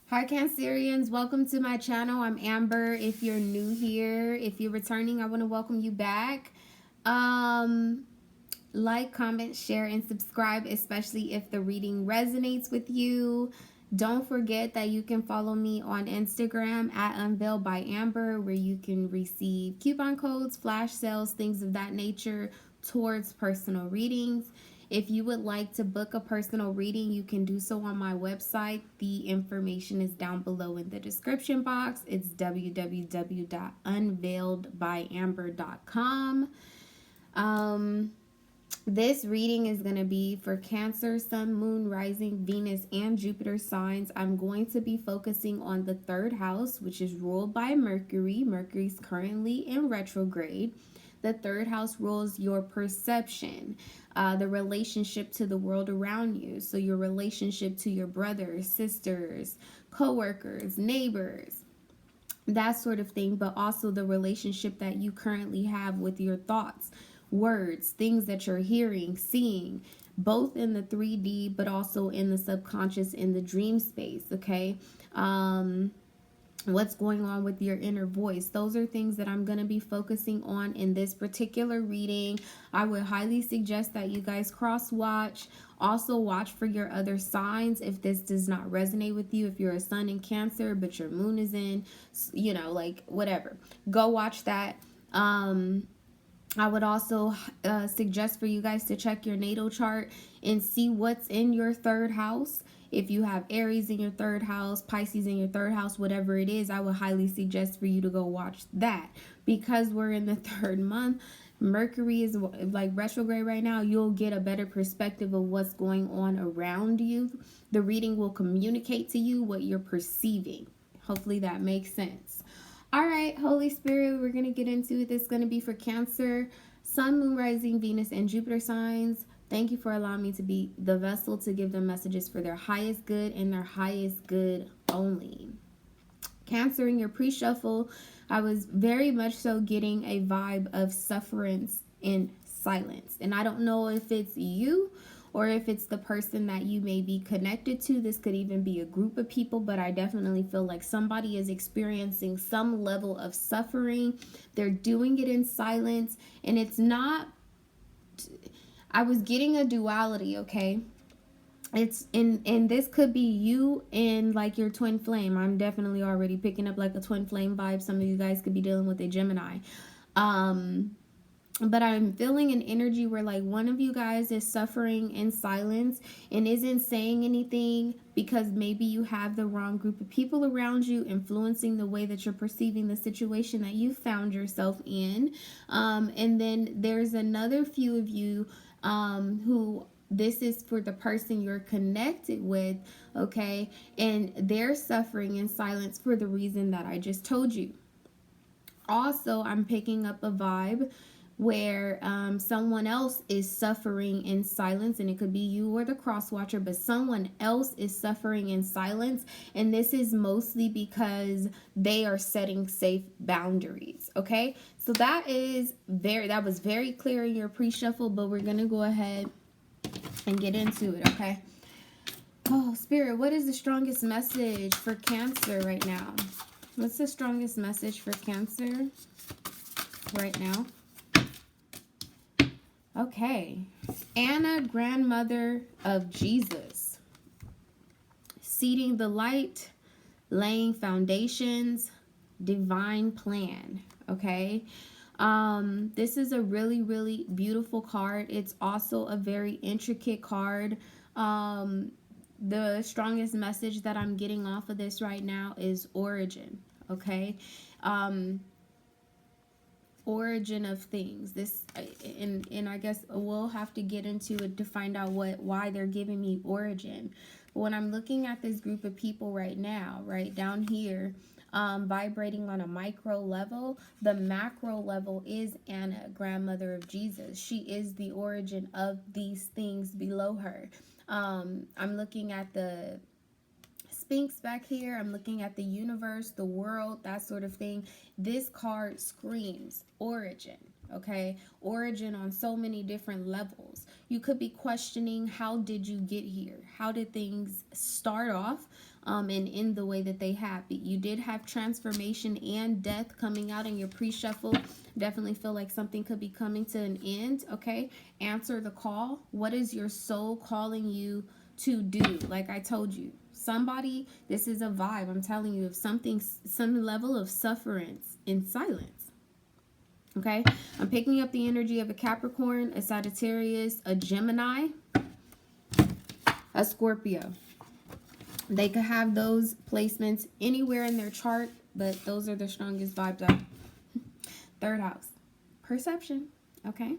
Hi Cancerians, welcome to my channel. I'm Amber. If you're new here, if you're returning, I want to welcome you back. Like, comment, share, and subscribe, especially if the reading resonates with you. Don't forget that you can follow me on Instagram at unveil.by.amber, where you can receive coupon codes, flash sales, things of that nature towards personal readings. If you would like to book a personal reading, you can do so on my website. The information is down below in the description box. It's www.unveiledbyamber.com. This reading is going to be for Cancer, Sun, Moon, Rising, Venus, and Jupiter signs. I'm going to be focusing on the third house, which is ruled by Mercury. Mercury's currently in retrograde. The third house rules your perception, the relationship to the world around you. So your relationship to your brothers, sisters, co-workers, neighbors, that sort of thing, but also the relationship that you currently have with your thoughts, words, things that you're hearing, seeing, both in the 3D, but also in the subconscious, in the dream space, okay? What's going on with your inner voice. Those are things that I'm going to be focusing on in this particular reading. I would highly suggest that you guys cross watch. Also watch for your other signs if this does not resonate with you. If you're a sun in Cancer but your moon is in, you know, like whatever, go watch that. I would also suggest for you guys to check your natal chart and see what's in your third house. If you have Aries in your third house, Pisces in your third house, whatever it is, I would highly suggest for you to go watch that. Because we're in the third month, Mercury is like retrograde right now, you'll get a better perspective of what's going on around you. The reading will communicate to you what you're perceiving. Hopefully that makes sense. All right, Holy Spirit, we're going to get into it. This is going to be for Cancer, Sun, Moon, Rising, Venus, and Jupiter signs. Thank you for allowing me to be the vessel to give them messages for their highest good and their highest good only. Cancer, in your pre-shuffle, I was very much so getting a vibe of sufferance in silence. And I don't know if it's you or if it's the person that you may be connected to. This could even be a group of people, but I definitely feel like somebody is experiencing some level of suffering. They're doing it in silence, and it's not... I was getting a duality, okay? It's and this could be you and like your twin flame. I'm definitely already picking up like a twin flame vibe. Some of you guys could be dealing with a Gemini. But I'm feeling an energy where like one of you guys is suffering in silence and isn't saying anything because maybe you have the wrong group of people around you influencing the way that you're perceiving the situation that you found yourself in. And then there's another few of you who... this is for the person you're connected with, okay? And they're suffering in silence for the reason that I just told you. Also, I'm picking up a vibe where someone else is suffering in silence, and it could be you or the cross watcher, but someone else is suffering in silence, and this is mostly because they are setting safe boundaries, okay? So that was very clear in your pre-shuffle, but we're gonna go ahead and get into it, okay? Oh, Spirit, what is the strongest message for Cancer right now? What's the strongest message for Cancer right now? Okay. Anna, grandmother of Jesus. Seeding the light, laying foundations, divine plan, okay? This is a really, really beautiful card. It's also a very intricate card. The strongest message that I'm getting off of this right now is origin, okay? Origin of things. This and I guess we'll have to get into it to find out why they're giving me origin. But when I'm looking at this group of people right now, right down here, vibrating on a micro level, the macro level is Anna, grandmother of Jesus. She is the origin of these things below her. I'm looking at the Sphinx back here. I'm looking at the universe, the world, that sort of thing. This card screams origin, okay? Origin on so many different levels. You could be questioning, how did you get here? How did things start off? and in the way that they have. You did have transformation and death coming out in your pre-shuffle. Definitely feel like something could be coming to an end. Okay, answer the call. What is your soul calling you to do? Like I told you, somebody, this is a vibe, I'm telling you, of something, some level of sufferance in silence. Okay, I'm picking up the energy of a Capricorn, a Sagittarius, a Gemini, a Scorpio. They could have those placements anywhere in their chart, but those are the strongest vibes out. Third house, perception. Okay,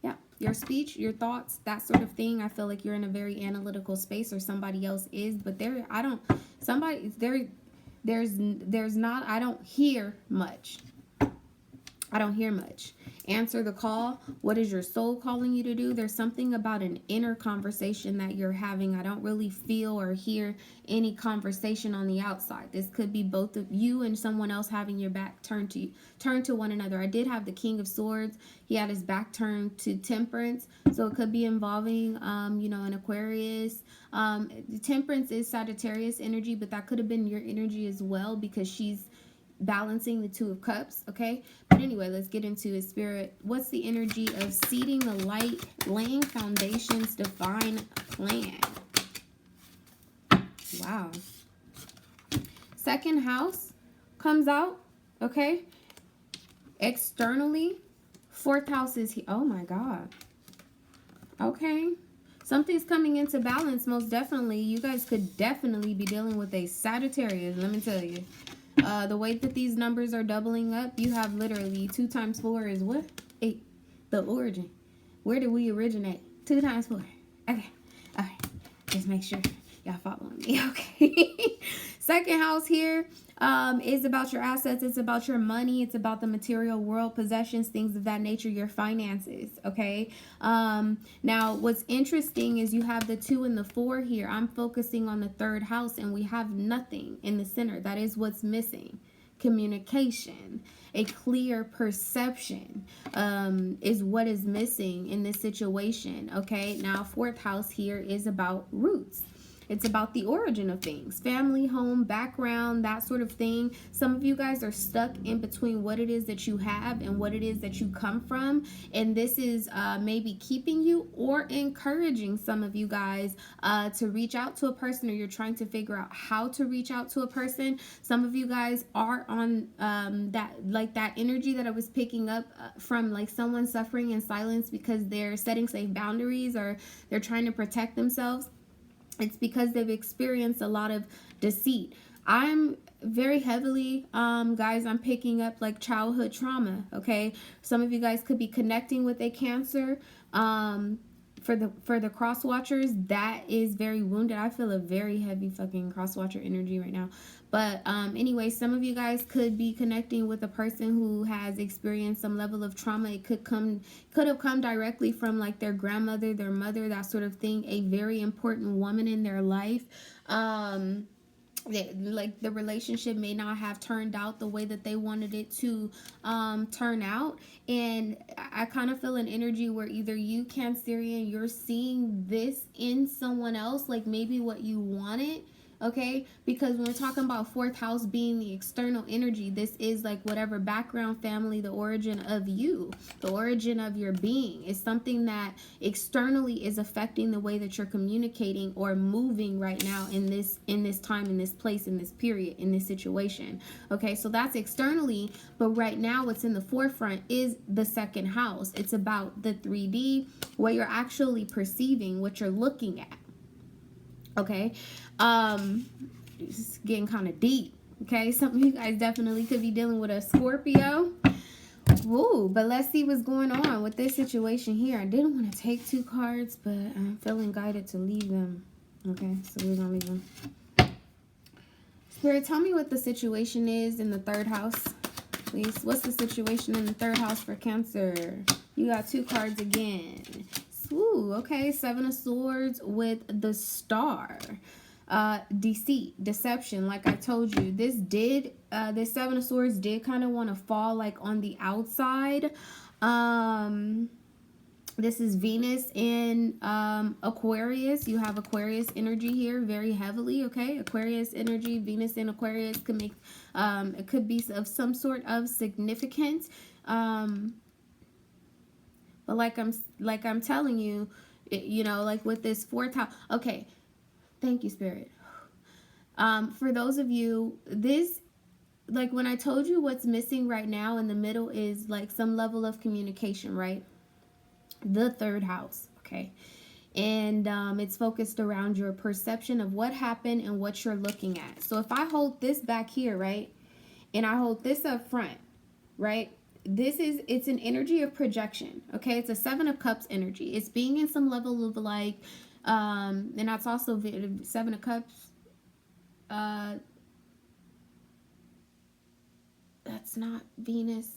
yeah, your speech, your thoughts, that sort of thing. I feel like you're in a very analytical space, or somebody else is, but there's not, I don't hear much. Answer the call. What is your soul calling you to do? There's something about an inner conversation that you're having. I don't really feel or hear any conversation on the outside. This could be both of you and someone else having your back turned to one another. I did have the King of Swords. He had his back turned to Temperance, so it could be involving an Aquarius. Temperance is Sagittarius energy, but that could have been your energy as well, because she's balancing the Two of Cups. Okay, but anyway, let's get into it. Spirit, what's the energy of seeding the light, laying foundations, divine plan? Wow. Second house comes out. Okay, externally, fourth house is here. Oh my God. Okay, something's coming into balance. Most definitely, you guys could definitely be dealing with a Sagittarius, let me tell you. The way that these numbers are doubling up, you have literally 2 times 4 is what? 8. The origin. Where did we originate? 2 times 4. Okay. All right. Just make sure y'all following me. Okay. Second house here is about your assets. It's about your money. It's about the material world, possessions, things of that nature, your finances. Okay. Now, what's interesting is you have the 2 and the 4 here. I'm focusing on the third house, and we have nothing in the center. That is what's missing. Communication, a clear perception is what is missing in this situation. Okay. Now, fourth house here is about roots. It's about the origin of things, family, home, background, that sort of thing. Some of you guys are stuck in between what it is that you have and what it is that you come from. And this is maybe keeping you or encouraging some of you guys to reach out to a person, or you're trying to figure out how to reach out to a person. Some of you guys are on that energy that I was picking up from like someone suffering in silence because they're setting safe boundaries, or they're trying to protect themselves. It's because they've experienced a lot of deceit. I'm very heavily, guys, I'm picking up like childhood trauma, okay? Some of you guys could be connecting with a Cancer. For the cross watchers, that is very wounded. I feel a very heavy fucking cross watcher energy right now. But anyway, some of you guys could be connecting with a person who has experienced some level of trauma. It could have come directly from like their grandmother, their mother, that sort of thing. A very important woman in their life. Like the relationship may not have turned out the way that they wanted it to turn out, and I kind of feel an energy where either you, Cancerian, you're seeing this in someone else, like maybe what you wanted. Okay, because when we're talking about fourth house being the external energy, this is like whatever background, family, the origin of you, the origin of your being is something that externally is affecting the way that you're communicating or moving right now in this time, in this place, in this period, in this situation. Okay, so that's externally, but right now what's in the forefront is the second house. It's about the 3D, what you're actually perceiving, what you're looking at. Okay, it's getting kind of deep. Okay, some of you guys definitely could be dealing with a Scorpio. Woo, but let's see what's going on with this situation here. I didn't want to take 2 cards, but I'm feeling guided to leave them. Okay, so we're gonna leave them. Spirit, tell me what the situation is in the third house, please. What's the situation in the third house for Cancer? You got 2 cards again. Ooh, okay, 7 of Swords with the Star. Deceit, deception. Like I told you, this 7 of Swords did kind of want to fall like on the outside. This is Venus in Aquarius. You have Aquarius energy here very heavily, okay? Aquarius energy, Venus in Aquarius could make, it could be of some sort of significance. But like I'm telling you, you know, like with this fourth house. Okay, thank you, Spirit. For those of you, this, like when I told you what's missing right now in the middle is like some level of communication, right? The third house, okay? And it's focused around your perception of what happened and what you're looking at. So if I hold this back here, right, and I hold this up front, right, it's an energy of projection, okay? It's a Seven of Cups energy. It's being in some level of like, and that's also the Seven of Cups. That's not Venus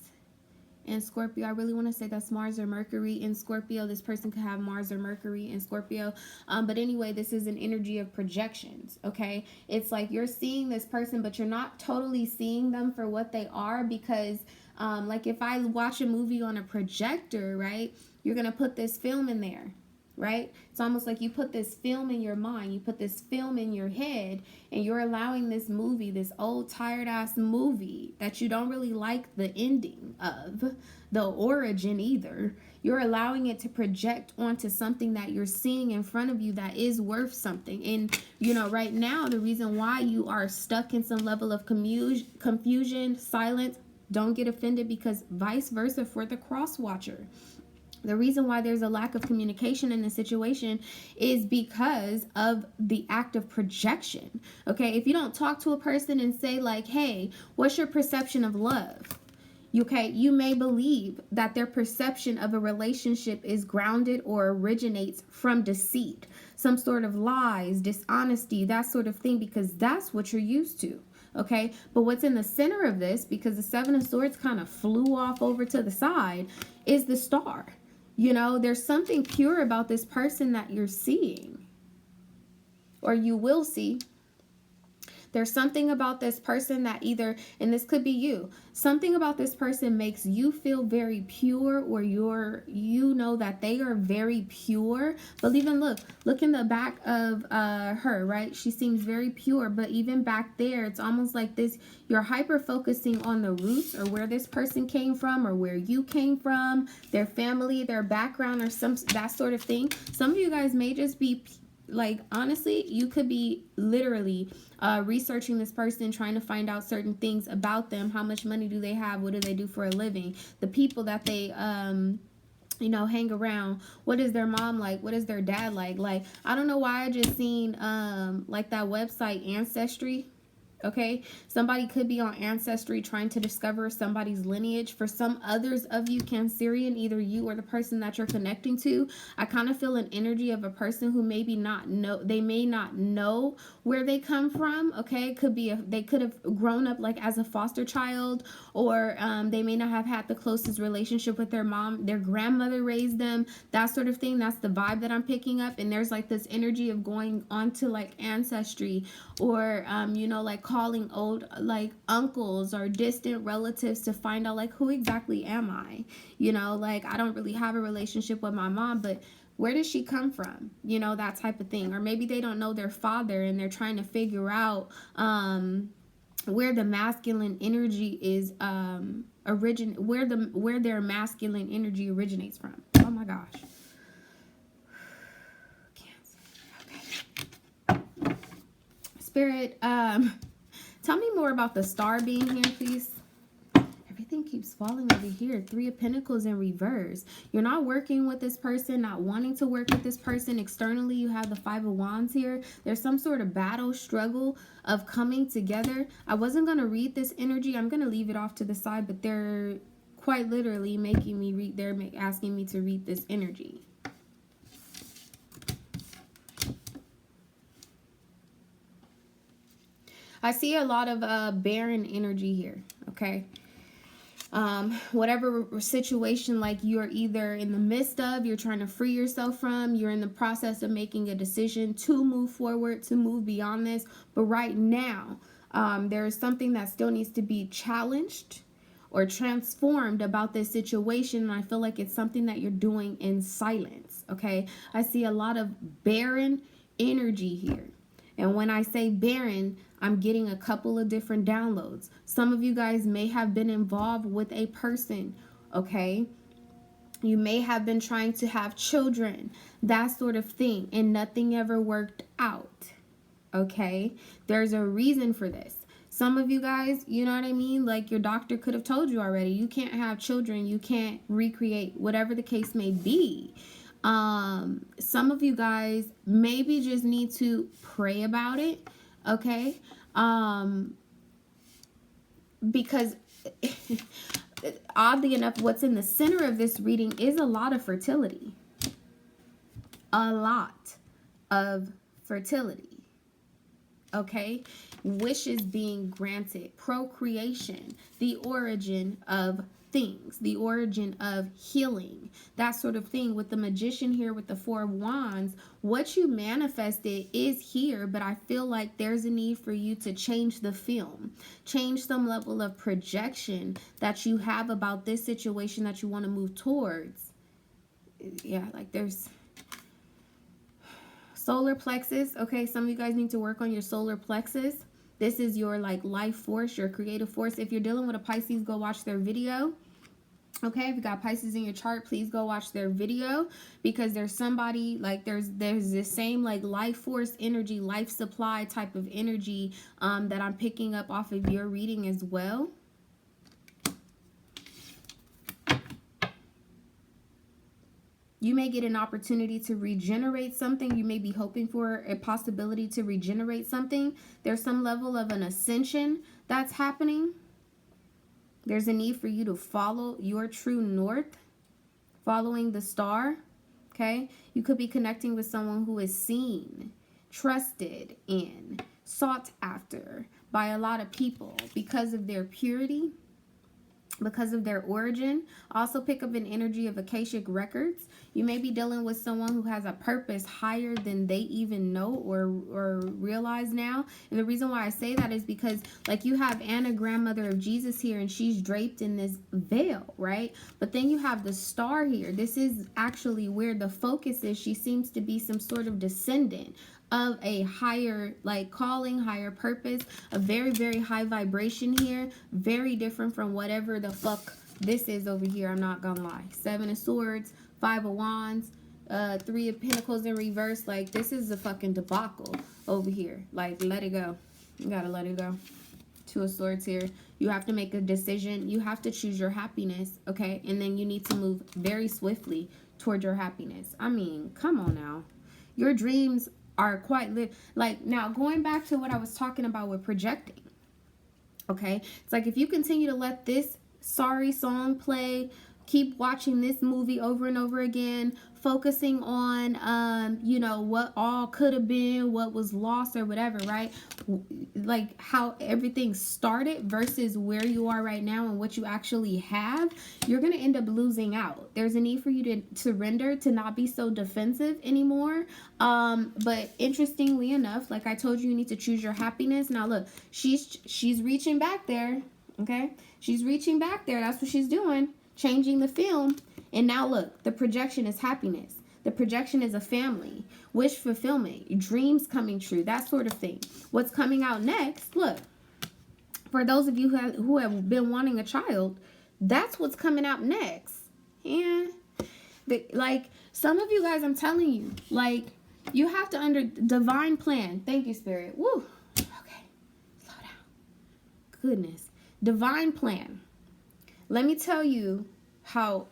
and Scorpio. I really want to say that's Mars or Mercury in Scorpio. This person could have Mars or Mercury in Scorpio. But anyway, this is an energy of projections, okay? It's like you're seeing this person, but you're not totally seeing them for what they are, because like if I watch a movie on a projector, right, you're going to put this film in there, right? It's almost like you put this film in your mind, you put this film in your head, and you're allowing this movie, this old tired ass movie that you don't really like the ending of, the origin either, you're allowing it to project onto something that you're seeing in front of you that is worth something. And you know, right now, the reason why you are stuck in some level of confusion, silence, don't get offended, because vice versa for the cross watcher. The reason why there's a lack of communication in this situation is because of the act of projection. Okay, if you don't talk to a person and say like, hey, what's your perception of love? Okay, you may believe that their perception of a relationship is grounded or originates from deceit, some sort of lies, dishonesty, that sort of thing, because that's what you're used to. Okay, but what's in the center of this, because the Seven of Swords kind of flew off over to the side, is the Star. You know, there's something pure about this person that you're seeing, or you will see. There's something about this person that either, and this could be you, something about this person makes you feel very pure, or you know that they are very pure. But even look in the back of her, right? She seems very pure, but even back there, it's almost like this, you're hyper focusing on the roots, or where this person came from, or where you came from, their family, their background, or some that sort of thing. Some of you guys may just be like, honestly, you could be literally researching this person, trying to find out certain things about them. How much money do they have? What do they do for a living? The people that they you know, hang around. What is their mom like? What is their dad like? Like, I don't know why I just seen like that website Ancestry. Okay, somebody could be on Ancestry trying to discover somebody's lineage. For some others of you Cancerian, either you or the person that you're connecting to, I kind of feel an energy of a person who maybe not know, they may not know where they come from. Okay, it could be they could have grown up like as a foster child, or they may not have had the closest relationship with their mom. Their grandmother raised them, that sort of thing. That's the vibe that I'm picking up. And there's like this energy of going onto like Ancestry, or you know, like calling old like uncles or distant relatives to find out like, who exactly am I? You know, like, I don't really have a relationship with my mom, but where does she come from? You know, that type of thing. Or maybe they don't know their father and they're trying to figure out where the masculine energy is where their masculine energy originates from. Oh my gosh. Okay. Spirit, tell me more about the Star being here, please. Everything keeps falling over here. Three of Pentacles in reverse. You're not working with this person, not wanting to work with this person. Externally, you have the Five of Wands here. There's some sort of battle, struggle of coming together. I wasn't going to read this energy. I'm going to leave it off to the side, but they're quite literally making me read. They're asking me to read this energy. I see a lot of barren energy here, okay? Whatever situation like you're either in the midst of, you're trying to free yourself from, you're in the process of making a decision to move forward, to move beyond this. But right now, there is something that still needs to be challenged, or transformed about this situation. And I feel like it's something that you're doing in silence. Okay. I see a lot of barren energy here. And when I say barren, I'm getting a couple of different downloads. Some of you guys may have been involved with a person. Okay. You may have been trying to have children, that sort of thing, and nothing ever worked out. Okay? There's a reason for this. Some of you guys, you know what I mean? Like your doctor could have told you already, you can't have children, you can't recreate, whatever the case may be. Some of you guys maybe just need to pray about it. Okay? Because oddly enough, what's in the center of this reading is a lot of fertility. A lot of fertility. Okay? Wishes being granted. Procreation. The origin of things. The origin of healing. That sort of thing. With the Magician here with the Four of Wands, what you manifested is here, but I feel like there's a need for you to change the film. Change some level of projection that you have about this situation that you want to move towards. Yeah, like there's solar plexus. Okay, some of you guys need to work on your solar plexus. This is your like life force, your creative force. If you're dealing with a Pisces, go watch their video. Okay, if you got Pisces in your chart, please go watch their video, because there's somebody like there's this same like life force energy, life supply type of energy that I'm picking up off of your reading as well. You may get an opportunity to regenerate something. You may be hoping for a possibility to regenerate something. There's some level of an ascension that's happening. There's a need for you to follow your true north, following the star, okay? You could be connecting with someone who is seen, trusted in, sought after by a lot of people because of their purity, because of their origin. Also pick up an energy of Akashic records. You may be dealing with someone who has a purpose higher than they even know or realize now. And the reason why I say that is because like you have Anna, grandmother of Jesus here, and she's draped in this veil, right? But then you have the star here. This is actually where the focus is. She seems to be some sort of descendant of a higher like calling, higher purpose, a very, very high vibration here. Very different from whatever the fuck this is over here. I'm not gonna lie. Seven of Swords, Five of Wands, Three of Pentacles in reverse. Like this is a fucking debacle over here. Like let it go. You gotta let it go. Two of Swords here. You have to make a decision. You have to choose your happiness, okay? And then you need to move very swiftly toward your happiness. I mean, come on now. Your dreams are quite like now going back to what I was talking about with projecting. Okay, it's like if you continue to let this sorry song play, keep watching this movie over and over again, focusing on you know, what all could have been, what was lost or whatever, right? Like how everything started versus where you are right now and what you actually have, you're gonna end up losing out. There's a need for you to surrender, to not be so defensive anymore. But interestingly enough, like I told you, you need to choose your happiness. Now look, she's reaching back there. Okay, she's reaching back there. That's what she's doing, changing the film. And now look, the projection is happiness. The projection is a family, wish fulfillment, dreams coming true, that sort of thing. What's coming out next, look, for those of you who have been wanting a child, that's what's coming out next. Yeah. Like some of you guys, I'm telling you, like you have to under divine plan. Thank you, Spirit. Woo. Okay. Slow down. Goodness. Divine plan. Let me tell you how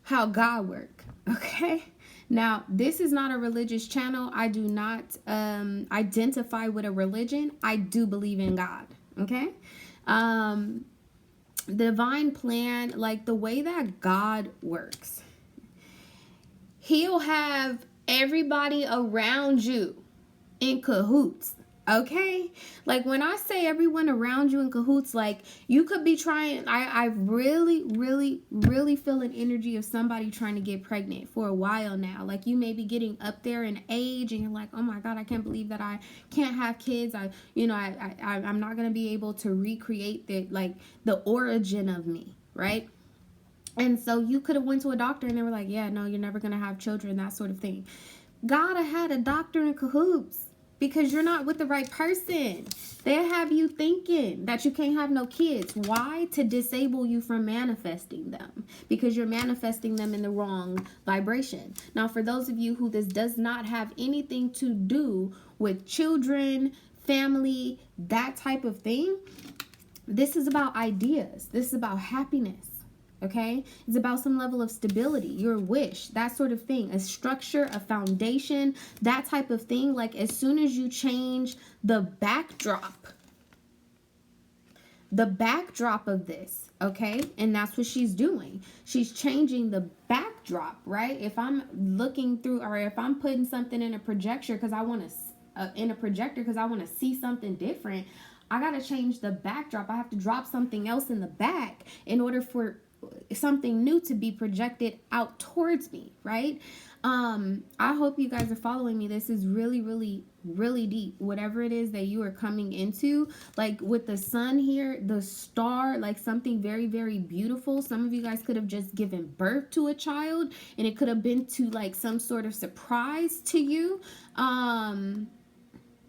God work. Okay. Now, this is not a religious channel. I do not identify with a religion. I do believe in God. Okay. Divine plan, like the way that God works, He'll have everybody around you in cahoots. Okay, like when I say everyone around you in cahoots, like you could be trying. I really feel an energy of somebody trying to get pregnant for a while now. Like you may be getting up there in age, and you're like, oh my god, I can't believe that I can't have kids. I'm not gonna be able to recreate the origin of me, right? And so you could have went to a doctor and they were like, yeah, no, you're never gonna have children, that sort of thing. God, I had a doctor in cahoots because you're not with the right person. They have you thinking that you can't have no kids. Why? To disable you from manifesting them, because you're manifesting them in the wrong vibration. Now, for those of you who this does not have anything to do with children, family, that type of thing, this is about ideas. This is about happiness. Okay, it's about some level of stability, your wish, that sort of thing, a structure, a foundation, that type of thing. Like as soon as you change the backdrop of this, okay, and that's what she's doing. She's changing the backdrop, right? If I'm looking through, or if I'm putting something in a projector because I want to see something different, I got to change the backdrop. I have to drop something else in the back in order for something new to be projected out towards me, right? I hope you guys are following me. This is really deep. Whatever it is that you are coming into, like with the sun here, the star, like something very beautiful. Some of you guys could have just given birth to a child, and it could have been to like some sort of surprise to you.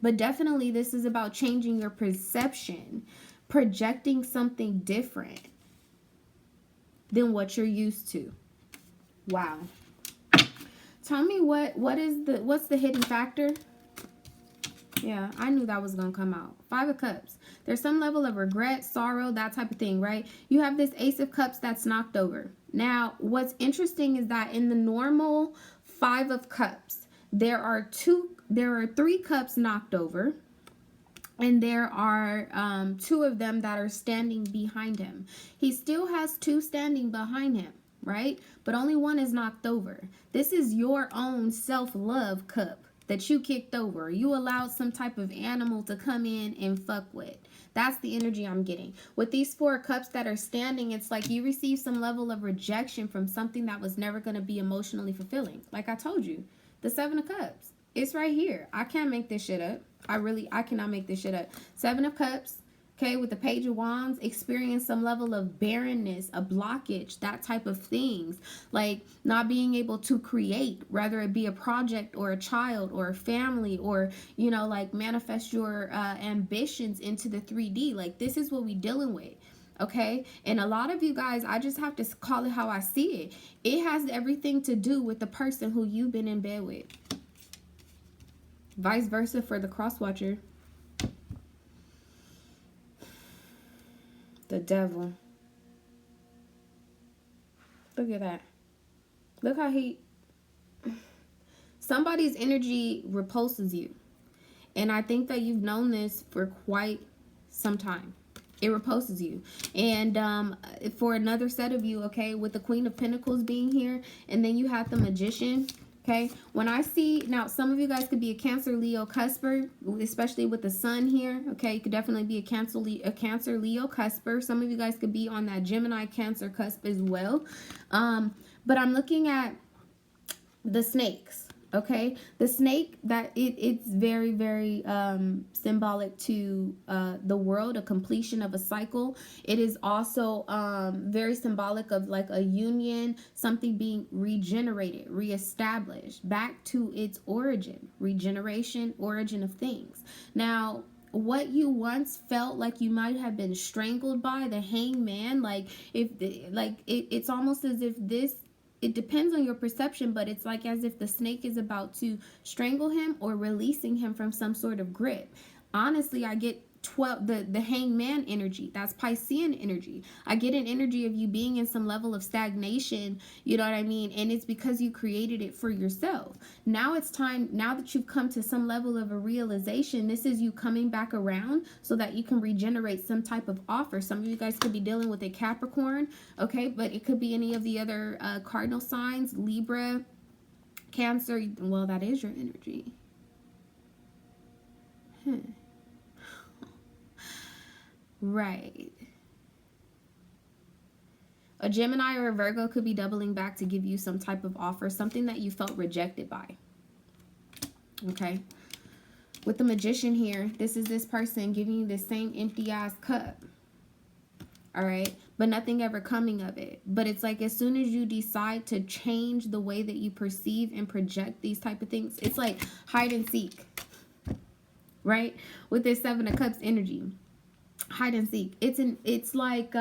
But definitely this is about changing your perception, projecting something different than what you're used to. Wow. Tell me what's the hidden factor? Yeah, I knew that was going to come out. 5 of Cups. There's some level of regret, sorrow, that type of thing, right? You have this Ace of Cups that's knocked over. Now, what's interesting is that in the normal 5 of Cups, there are 3 cups knocked over. And there are 2 of them that are standing behind him. He still has 2 standing behind him, right? But only 1 is knocked over. This is your own self-love cup that you kicked over. You allowed some type of animal to come in and fuck with. That's the energy I'm getting. With these 4 cups that are standing, it's like you received some level of rejection from something that was never going to be emotionally fulfilling. Like I told you, the 7 of Cups. It's right here. I can't make this shit up. I cannot make this shit up. 7 of Cups, okay, with the Page of Wands, experience some level of barrenness, a blockage, that type of things. Like not being able to create, whether it be a project or a child or a family, or, you know, like manifest your ambitions into the 3D. Like this is what we dealing with. Okay, and a lot of you guys, I just have to call it how I see it. It has everything to do with the person who you've been in bed with. Vice versa for the cross watcher. The devil. Look at that. Look how somebody's energy repulses you. And I think that you've known this for quite some time. It repulses you. And for another set of you, okay, with the Queen of Pentacles being here, and then you have the Magician. Okay, when I see, now some of you guys could be a Cancer, Leo, Cusper, especially with the sun here. Okay, you could definitely be a Cancer, Leo, Cusper. Some of you guys could be on that Gemini, Cancer cusp as well. But I'm looking at the snakes. Okay, the snake, that it's very symbolic to the world, a completion of a cycle. It is also very symbolic of like a union, something being regenerated, reestablished back to its origin, regeneration, origin of things. Now, what you once felt like you might have been strangled by, the hangman, like it's almost as if this, it depends on your perception, but it's like as if the snake is about to strangle him or releasing him from some sort of grip. Honestly, I get the hangman energy. That's Piscean energy. I get an energy of you being in some level of stagnation, you know what I mean? And it's because you created it for yourself. Now it's time, now that you've come to some level of a realization, this is you coming back around so that you can regenerate some type of offer. Some of you guys could be dealing with a Capricorn, okay? But it could be any of the other cardinal signs, Libra, Cancer. Well, that is your energy. Right. A Gemini or a Virgo could be doubling back to give you some type of offer, something that you felt rejected by. Okay. With the Magician here, this is this person giving you the same empty ass cup. All right. But nothing ever coming of it. But it's like as soon as you decide to change the way that you perceive and project these type of things, it's like hide and seek. Right? With this Seven of Cups energy. Hide and seek. It's like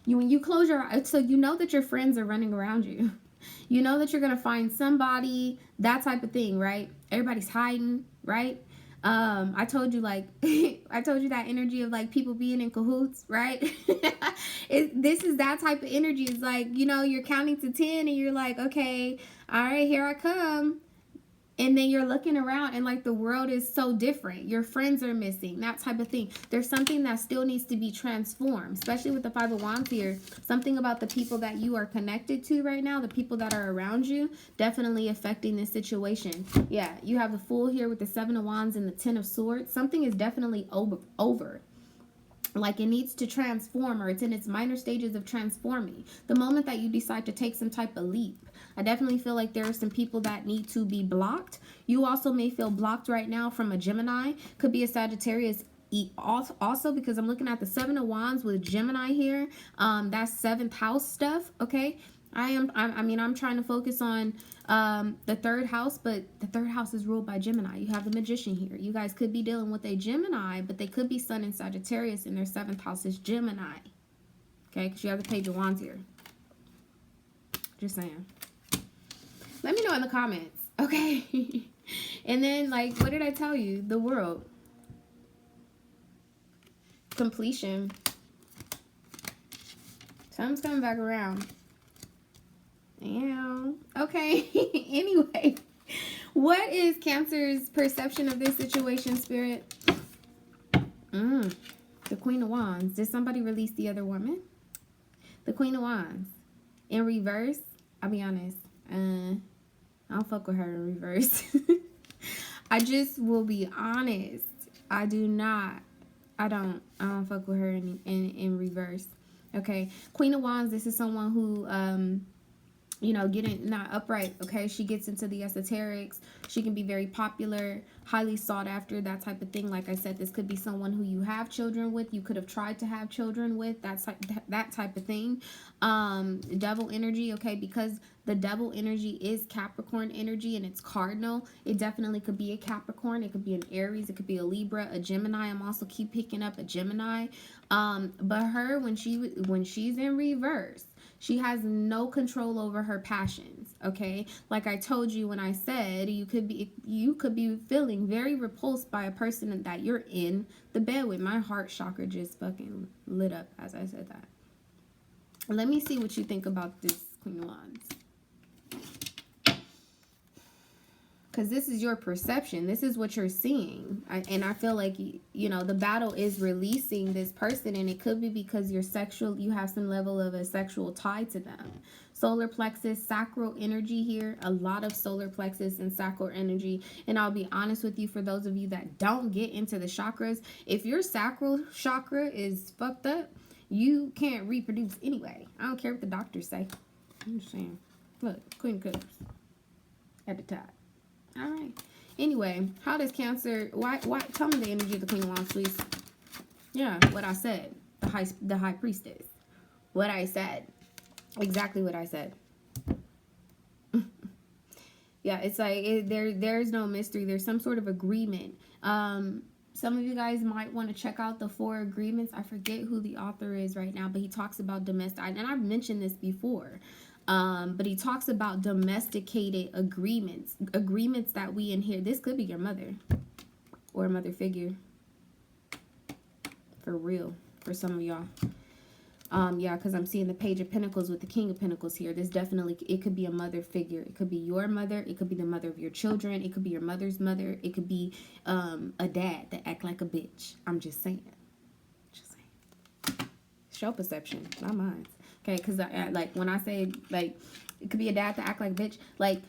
when you close your eyes, so you know that your friends are running around you. You know that you're going to find somebody, that type of thing, right? Everybody's hiding, right? I told you, like, I told you that energy of, like, people being in cahoots, right? This is that type of energy. It's like, you know, you're counting to 10 and you're like, okay, all right, here I come. And then you're looking around and like the world is so different. Your friends are missing, that type of thing. There's something that still needs to be transformed, especially with the Five of Wands here. Something about the people that you are connected to right now, the people that are around you, definitely affecting this situation. Yeah, you have the Fool here with the Seven of Wands and the Ten of Swords. Something is definitely over. Like it needs to transform, or it's in its minor stages of transforming. The moment that you decide to take some type of leap, I definitely feel like there are some people that need to be blocked. You also may feel blocked right now from a Gemini. Could be a Sagittarius also, because I'm looking at the Seven of Wands with Gemini here. That's 7th house stuff, okay? I'm trying to focus on the 3rd house, but the 3rd house is ruled by Gemini. You have the Magician here. You guys could be dealing with a Gemini, but they could be Sun in Sagittarius, and their 7th house is Gemini. Okay, because you have the Page of Wands here. Just saying. Let me know in the comments, okay? And then, like, what did I tell you? The World. Completion. Something's coming back around. Yeah. Okay. Anyway, what is Cancer's perception of this situation, Spirit? The Queen of Wands. Did somebody release the other woman? The Queen of Wands. In reverse, I'll be honest. I don't fuck with her in reverse. I just will be honest. I don't fuck with her in reverse. Okay. Queen of Wands, this is someone who you know, getting not upright, okay? She gets into the esoterics. She can be very popular, highly sought after, that type of thing. Like I said, this could be someone who you have children with. You could have tried to have children with, that type of thing. Devil energy, okay? Because the devil energy is Capricorn energy and it's cardinal. It definitely could be a Capricorn. It could be an Aries. It could be a Libra, a Gemini. I'm also keep picking up a Gemini. But her, when she's in reverse, she has no control over her passions, okay? Like I told you when I said you could be feeling very repulsed by a person that you're in the bed with. My heart chakra just fucking lit up as I said that. Let me see what you think about this Queen of Wands. Because this is your perception. This is what you're seeing. And I feel like, you know, the battle is releasing this person. And it could be because you have some level of a sexual tie to them. Solar plexus, sacral energy here. A lot of solar plexus and sacral energy. And I'll be honest with you, for those of you that don't get into the chakras, if your sacral chakra is fucked up, you can't reproduce anyway. I don't care what the doctors say. I'm just saying. Look, Queen of Cups at the top. All right. Anyway, how does Cancer? Why? Tell me the energy of the Queen of Wands, please. Yeah, what I said. The High Priestess. What I said. Exactly what I said. Yeah, it's like there's no mystery. There's some sort of agreement. Some of you guys might want to check out the 4 agreements. I forget who the author is right now, but he talks about domestic. And I've mentioned this before. But he talks about domesticated agreements that we inherit. This could be your mother or a mother figure. For real, for some of y'all. Yeah, because I'm seeing the Page of Pentacles with the King of Pentacles here. This definitely, it could be a mother figure. It could be your mother. It could be the mother of your children. It could be your mother's mother. It could be a dad that act like a bitch. I'm just saying. Just saying. Show perception, not mine. Okay, because like when I say, like, it could be a dad to act like a bitch, like,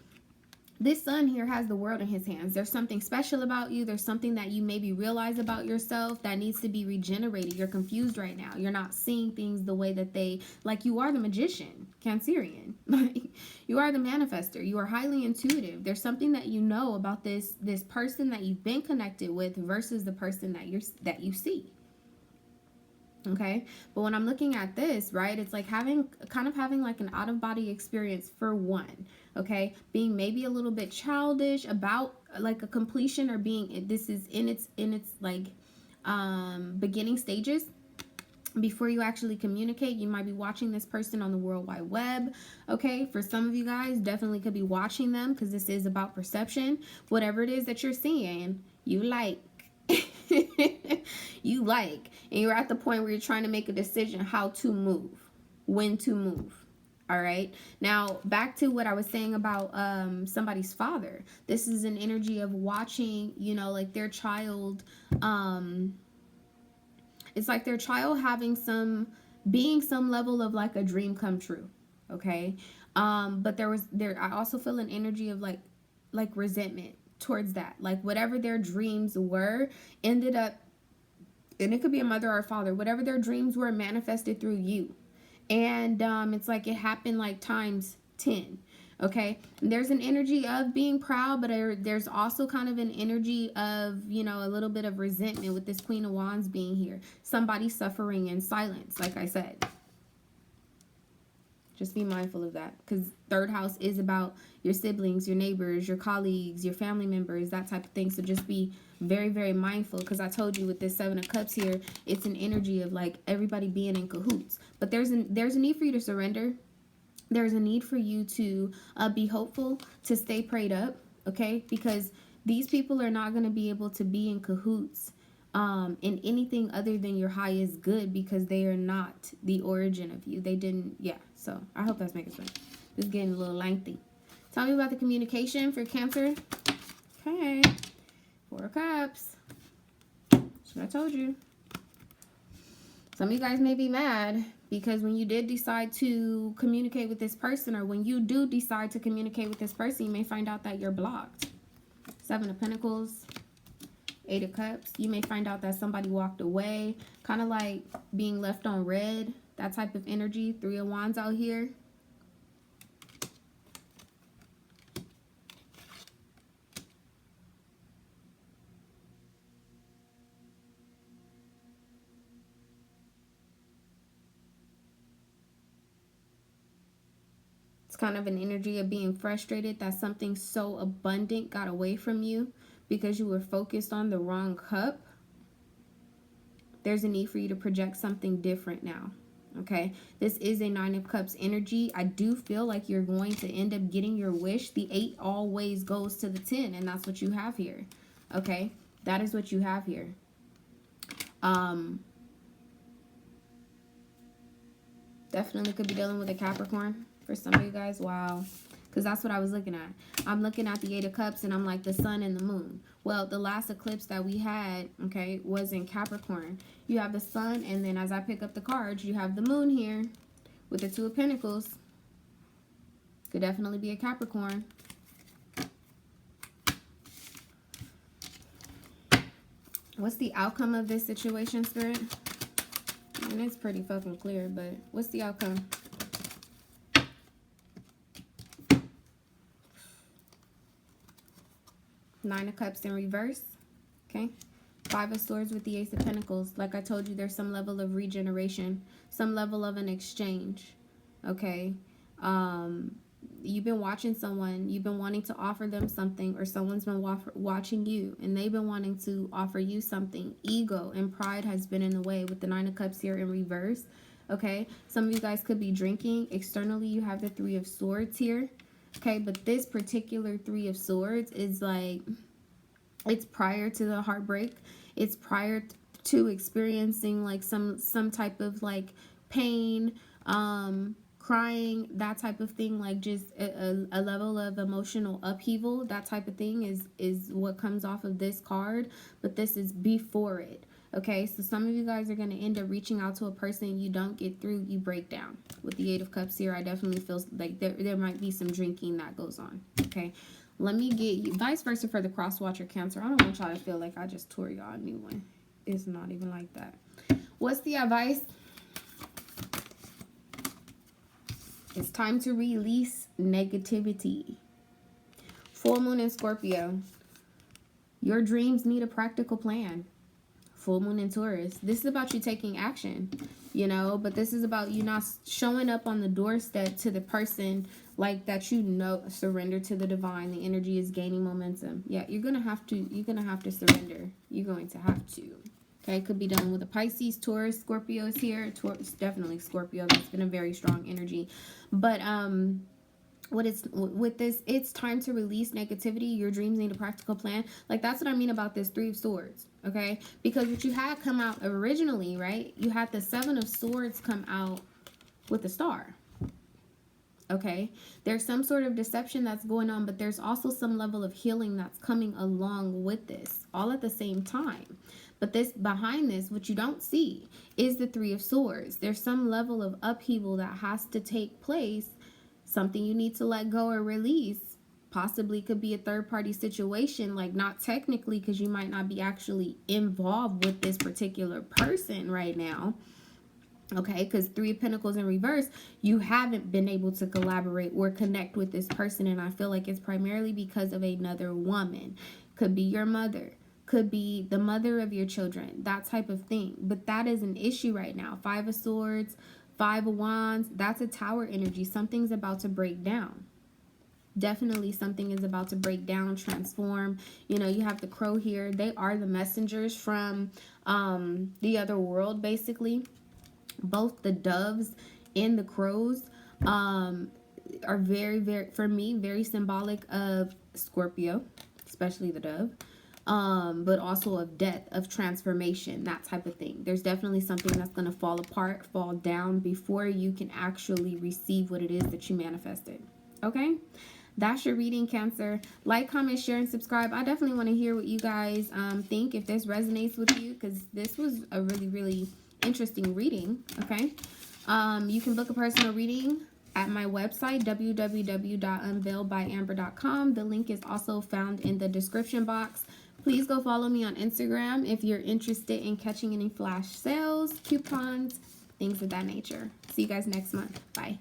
this sun here has the world in his hands. There's something special about you. There's something that you maybe realize about yourself that needs to be regenerated. You're confused right now. You're not seeing things the way that they, like, you are the magician, Cancerian. Like, you are the manifester. You are highly intuitive. There's something that you know about this person that you've been connected with versus the person that you see. Okay, but when I'm looking at this, right, it's like having like an out-of-body experience for one. Okay, being maybe a little bit childish about like a completion, or being, this is in its like beginning stages. Before you actually communicate, you might be watching this person on the World Wide Web. Okay, for some of you guys, definitely could be watching them, because this is about perception. Whatever it is that you're seeing, you like. You like, and you're at the point where you're trying to make a decision how to move, when to move. All right, now back to what I was saying about somebody's father. This is an energy of watching, you know, like their child, it's like their child having some level of like a dream come true. Okay, but I also feel an energy of like resentment towards that. Like whatever their dreams were ended up, and it could be a mother or a father, whatever their dreams were manifested through you. And it's like it happened like times 10. Okay, and there's an energy of being proud, but there's also kind of an energy of, you know, a little bit of resentment with this Queen of Wands being here. Somebody suffering in silence, like I said. Just be mindful of that, because third house is about your siblings, your neighbors, your colleagues, your family members, that type of thing. So just be very, very mindful, because I told you with this Seven of Cups here, it's an energy of like everybody being in cahoots. But there's a need for you to surrender. There's a need for you to be hopeful, to stay prayed up, okay? Because these people are not going to be able to be in cahoots in anything other than your highest good, because they are not the origin of you. They didn't, yeah. So I hope that's making sense. This is getting a little lengthy. Tell me about the communication for Cancer. Okay, 4 of Cups. That's what I told you. Some of you guys may be mad because when you did decide to communicate with this person, or when you do decide to communicate with this person, you may find out that you're blocked. 7 of Pentacles, 8 of Cups. You may find out that somebody walked away, kind of like being left on red, that type of energy. 3 of Wands out here. It's kind of an energy of being frustrated that something so abundant got away from you because you were focused on the wrong cup. There's a need for you to project something different now. Okay, this is a 9 of Cups energy. I do feel like you're going to end up getting your wish. The 8 always goes to the 10, and that's what you have here. Okay, that is what you have here. Definitely could be dealing with a Capricorn for some of you guys. Wow. Because that's what I was looking at. I'm looking at the 8 of Cups, and I'm like the sun and the moon. Well, the last eclipse that we had, okay, was in Capricorn. You have the sun, and then as I pick up the cards, you have the moon here with the 2 of Pentacles. Could definitely be a Capricorn. What's the outcome of this situation, Spirit? I mean, it's pretty fucking clear, but what's the outcome? Nine of Cups in reverse. Okay. 5 of Swords with the Ace of Pentacles. Like I told you, there's some level of regeneration, some level of an exchange. Okay. You've been watching someone, you've been wanting to offer them something, or someone's been watching you and they've been wanting to offer you something. Ego and pride has been in the way with the 9 of Cups here in reverse. Okay. Some of you guys could be drinking. Externally, you have the 3 of Swords here. Okay, but this particular 3 of Swords is like, it's prior to the heartbreak. It's prior to experiencing like some type of like pain, crying, that type of thing, like just a level of emotional upheaval. That type of thing is what comes off of this card, but this is before it. Okay, so some of you guys are going to end up reaching out to a person, you don't get through, you break down. With the 8 of Cups here, I definitely feel like there might be some drinking that goes on. Okay, Let me get you, vice versa for the cross watcher Cancer. I don't want y'all to feel like I just tore y'all a new one. It's not even like that. What's the advice? It's time to release negativity. Full moon in Scorpio. Your dreams need a practical plan. Full moon in Taurus. This is about you taking action, you know, but this is about you not showing up on the doorstep to the person like that, you know, surrender to the divine. The energy is gaining momentum. Yeah, you're going to have to surrender. You're going to have to. Okay, could be done with a Pisces, Taurus, Scorpio is here. Taurus, definitely Scorpio. That's been a very strong energy. But with this, it's time to release negativity. Your dreams need a practical plan. Like, that's what I mean about this Three of Swords, okay? Because what you had come out originally, right? You had the Seven of Swords come out with a star, okay? There's some sort of deception that's going on, but there's also some level of healing that's coming along with this, all at the same time. But this, behind this, what you don't see is the Three of Swords. There's some level of upheaval that has to take place. Something you need to let go or release. Possibly could be a third-party situation, like not technically, because you might not be actually involved with this particular person right now. Okay, because Three of Pentacles in reverse, you haven't been able to collaborate or connect with this person, and I feel like it's primarily because of another woman. Could be your mother. Could be the mother of your children. That type of thing. But that is an issue right now. Five of Swords, Five of Wands, that's a Tower energy. Something's about to break down. Definitely something is about to break down, transform. You know, you have the Crow here. They are the messengers from the other world, basically. Both the doves and the crows are very, very, for me, very symbolic of Scorpio, especially the dove. But also of death, of transformation, that type of thing. There's definitely something that's going to fall apart, fall down before you can actually receive what it is that you manifested. Okay? That's your reading, Cancer. Like, comment, share, and subscribe. I definitely want to hear what you guys think, if this resonates with you, because this was a really, really interesting reading. Okay? You can book a personal reading at my website, www.unveilbyamber.com. The link is also found in the description box. Please go follow me on Instagram if you're interested in catching any flash sales, coupons, things of that nature. See you guys next month. Bye.